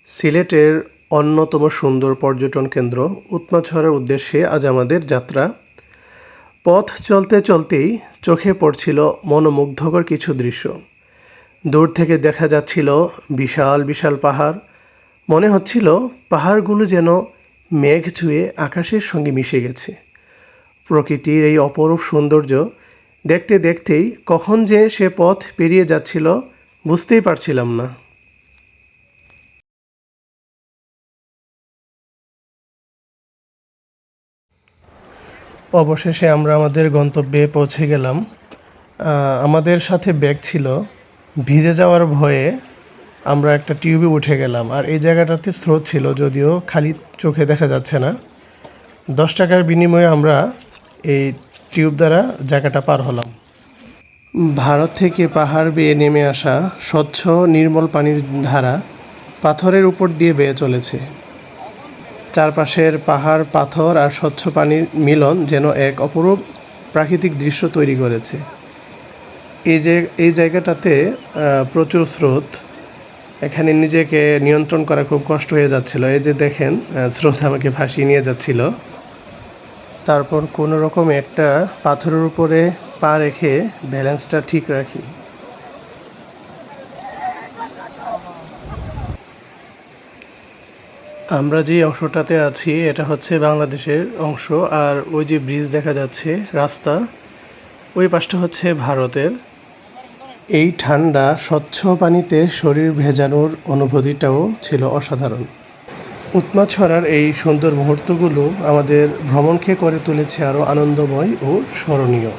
সিলেটের অন্যতম সুন্দর পর্যটন কেন্দ্র উৎমাছড়ার উদ্দেশ্যে আজ আমাদের যাত্রা। পথ চলতে চলতেই চোখে পড়ছিল মনোমুগ্ধকর কিছু দৃশ্য। দূর থেকে দেখা যাচ্ছিল বিশাল বিশাল পাহাড়। মনে হচ্ছিল পাহাড়গুলো যেন মেঘ ছুঁয়ে আকাশের সঙ্গে মিশে গেছে। প্রকৃতির এই অপরূপ সৌন্দর্য দেখতে দেখতেই কখন যে সে পথ পেরিয়ে যাচ্ছিল বুঝতেই পারছিলাম না। অবশেষে আমরা আমাদের গন্তব্যে পৌঁছে গেলাম। আমাদের সাথে ব্যাগ ছিল, ভিজে যাওয়ার ভয়ে আমরা একটা টিউবে উঠে গেলাম। আর এই জায়গাটাতে স্রোত ছিল, যদিও খালি চোখে দেখা যাচ্ছে না। 10 টাকার বিনিময়ে আমরা এই টিউব দ্বারা জায়গাটা পার হলাম। ভারত থেকে পাহাড় বেয়ে নেমে আসা স্বচ্ছ নির্মল পানির ধারা পাথরের উপর দিয়ে বেয়ে চলেছে। চারপাশের পাহাড়, পাথর আর স্বচ্ছ পানির মিলন যেন এক অপরূপ প্রাকৃতিক দৃশ্য তৈরি করেছে। এই জায়গাটাতে প্রচুর স্রোত। এখানে নিজেকে নিয়ন্ত্রণ করা খুব কষ্ট হয়ে যাচ্ছিল। এই যে দেখেন, স্রোত আমাকে ভাসিয়ে নিয়ে যাচ্ছিল। তারপর কোনো রকম একটা পাথরের উপরে পা রেখে ব্যালেন্সটা ঠিক রাখি। আমরা যে অংশটাতে আছি এটা হচ্ছে বাংলাদেশের অংশ, আর ওই যে ব্রিজ দেখা যাচ্ছে, রাস্তা, ওই পাশটা হচ্ছে ভারতের। এই ঠান্ডা স্বচ্ছ পানিতে শরীর ভেজানোর অনুভূতিটাও ছিল অসাধারণ। উৎমাছড়ার এই সুন্দর মুহূর্তগুলো আমাদের ভ্রমণকে করে তুলেছে আরও আনন্দময় ও স্মরণীয়।